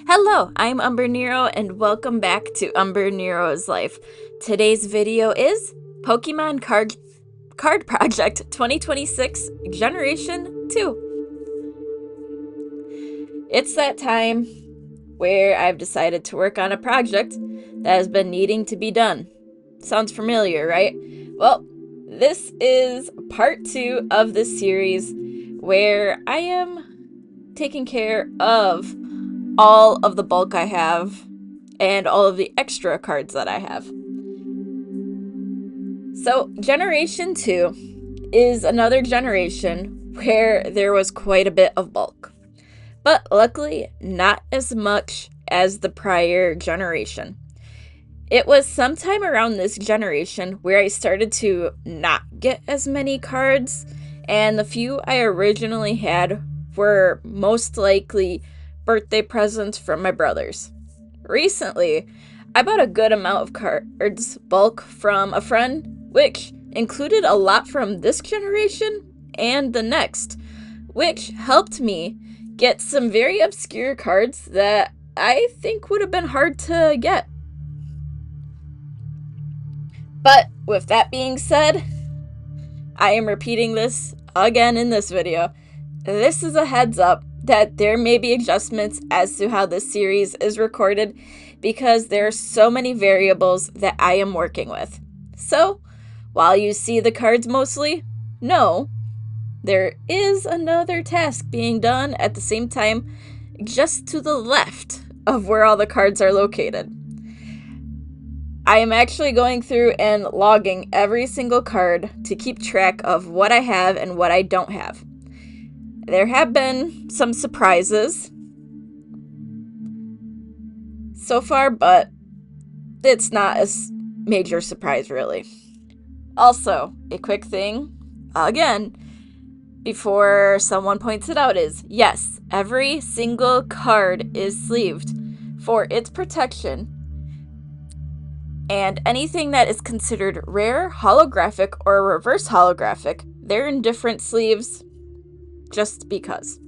Hello, I'm Umbrenero and welcome back to Umbrenero's Life. Today's video is Pokemon Card Project 2026 Generation 2. It's that time where I've decided to work on a project that has been needing to be done. Sounds familiar, right? Well, this is part 2 of this series where I am taking care of all of the bulk I have and all of the extra cards that I have. So, Generation 2 is another generation where there was quite a bit of bulk, but luckily not as much as the prior generation. It was sometime around this generation where I started to not get as many cards, and the few I originally had were most likely birthday presents from my brothers. Recently, I bought a good amount of cards bulk from a friend, which included a lot from this generation and the next, which helped me get some very obscure cards that I think would have been hard to get. But with that being said, I am repeating this again in this video. This is a heads up that there may be adjustments as to how this series is recorded because there are so many variables that I am working with. So, while you see the cards mostly, no, there is another task being done at the same time just to the left of where all the cards are located. I am actually going through and logging every single card to keep track of what I have and what I don't have. There have been some surprises so far, but it's not a major surprise, really. Also, a quick thing, again, before someone points it out is, yes, every single card is sleeved for its protection, and anything that is considered rare, holographic, or reverse holographic, they're in different sleeves just because.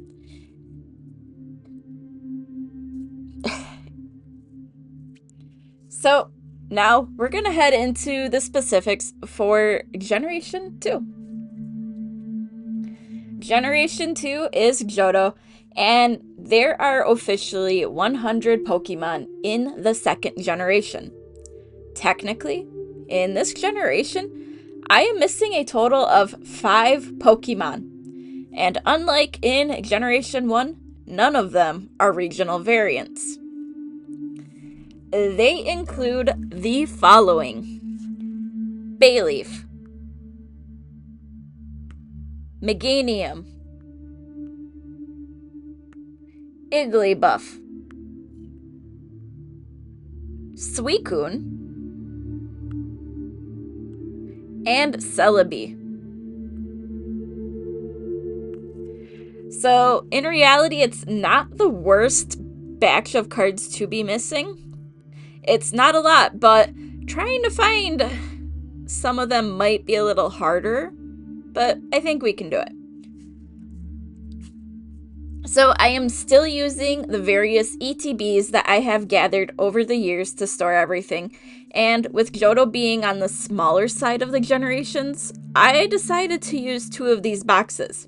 So now we're gonna head into the specifics for Generation 2. Generation 2 is Johto, and there are officially 100 Pokemon in the second generation. Technically, in this generation, I am missing a total of 5 Pokemon. And unlike in Generation 1, none of them are regional variants. They include the following: Bayleaf, Meganium, Igglybuff, Suicune, and Celebi. So, in reality, it's not the worst batch of cards to be missing. It's not a lot, but trying to find some of them might be a little harder, but I think we can do it. So, I am still using the various ETBs that I have gathered over the years to store everything, and with Johto being on the smaller side of the generations, I decided to use 2 of these boxes.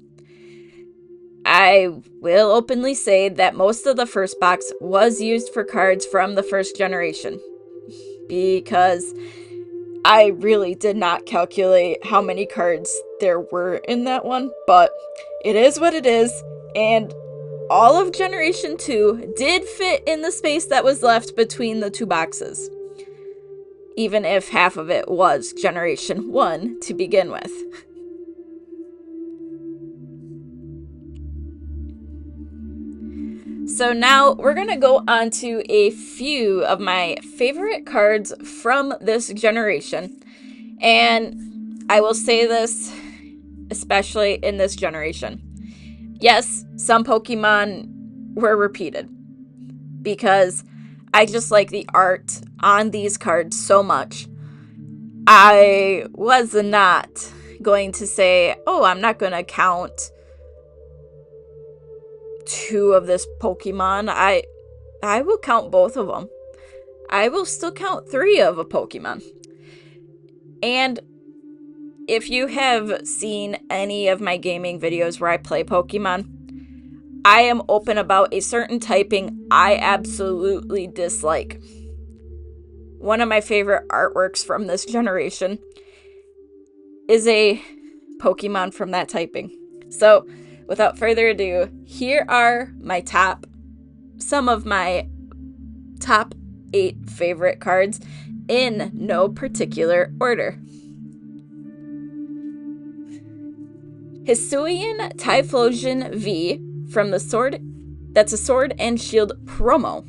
I will openly say that most of the first box was used for cards from the first generation, because I really did not calculate how many cards there were in that one, but it is what it is, and all of Generation 2 did fit in the space that was left between the 2 boxes, even if half of it was Generation 1 to begin with. So now we're going to go on to a few of my favorite cards from this generation. And I will say this, especially in this generation. Yes, some Pokemon were repeated because I just like the art on these cards so much. I was not going to say, oh, I'm not going to count 2 of this Pokemon. I will count both of them. I will still count 3 of a Pokemon. And if you have seen any of my gaming videos where I play Pokemon, I am open about a certain typing I absolutely dislike. One of my favorite artworks from this generation is a Pokemon from that typing. So, without further ado, here are some of my top 8 favorite cards in no particular order. Hisuian Typhlosion V from the Sword. That's a Sword and Shield promo.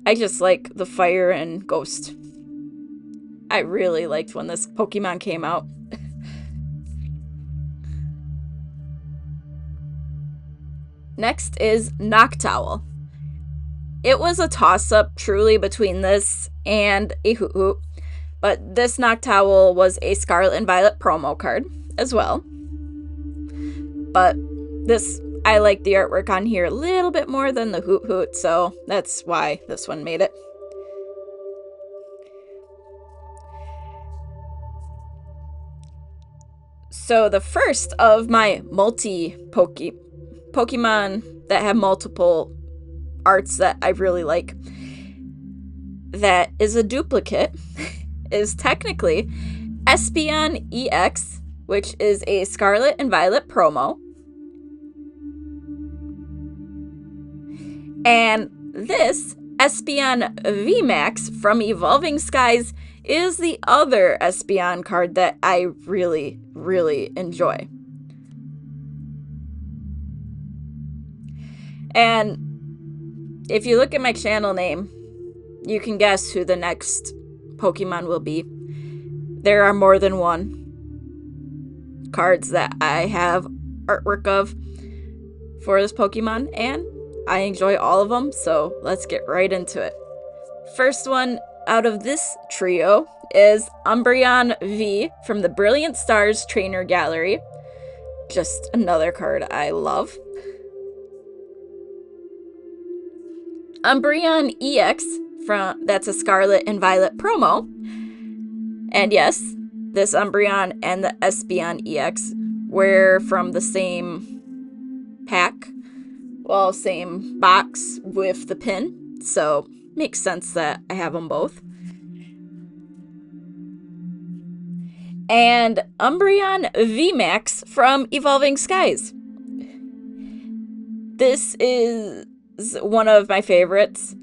I just like the fire and ghost. I really liked when this Pokemon came out. Next is Noctowl. It was a toss-up truly between this and a Hoot, but this Noctowl was a Scarlet and Violet promo card as well. But I like the artwork on here a little bit more than the Hoot, so that's why this one made it. So the first of my Pokemon that have multiple arts that I really like, that is a duplicate, is technically Espeon EX, which is a Scarlet and Violet promo. And this Espeon VMAX from Evolving Skies is the other Espeon card that I really, really enjoy. And if you look at my channel name, you can guess who the next Pokemon will be. There are more than one cards that I have artwork of for this Pokemon, and I enjoy all of them, so let's get right into it. First one out of this trio is Umbreon V from the Brilliant Stars Trainer Gallery. Just another card I love. Umbreon EX that's a Scarlet and Violet promo. And yes, this Umbreon and the Espeon EX were from the same pack. Well, same box with the pin, so makes sense that I have them both. And Umbreon VMAX from Evolving Skies. This is one of my favorites.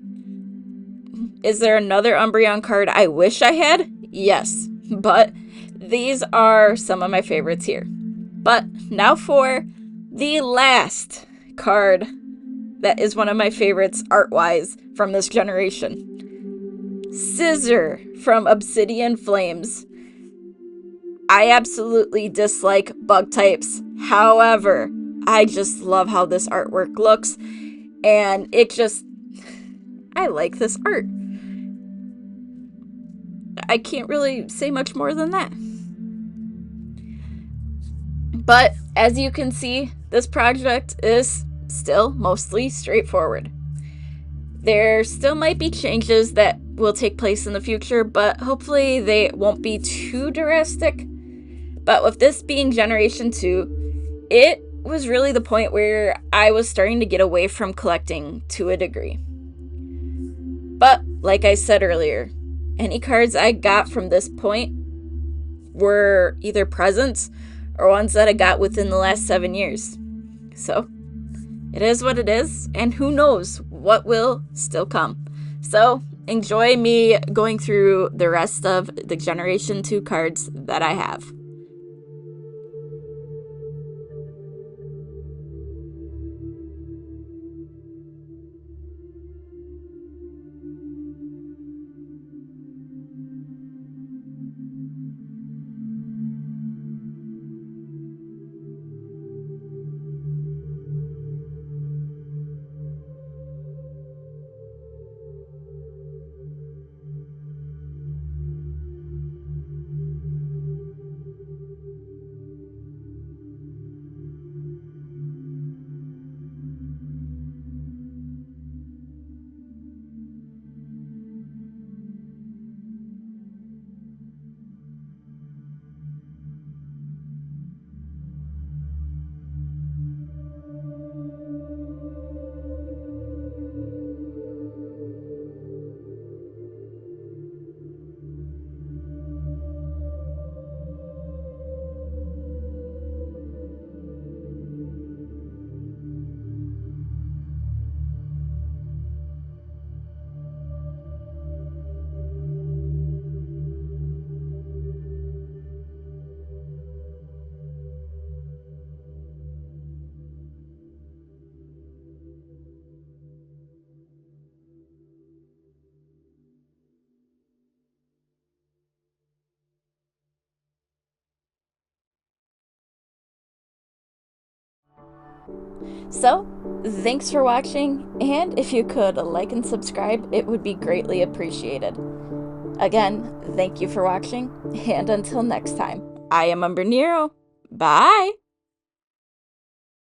Is there another Umbreon card I wish I had? Yes, but these are some of my favorites here. But now for the last card that is one of my favorites art-wise from this generation. Scissor from Obsidian Flames. I absolutely dislike bug types. However, I just love how this artwork looks, and I like this art. I can't really say much more than that. But as you can see, this project is still mostly straightforward. There still might be changes that will take place in the future, but hopefully they won't be too drastic. But with this being Generation 2, it was really the point where I was starting to get away from collecting to a degree. But like I said earlier, any cards I got from this point were either presents or ones that I got within the last 7 years. So it is what it is, and who knows what will still come. So enjoy me going through the rest of the Generation 2 cards that I have. So, thanks for watching, and if you could like and subscribe, it would be greatly appreciated. Again, thank you for watching, and until next time, I am Umbrenero. Bye!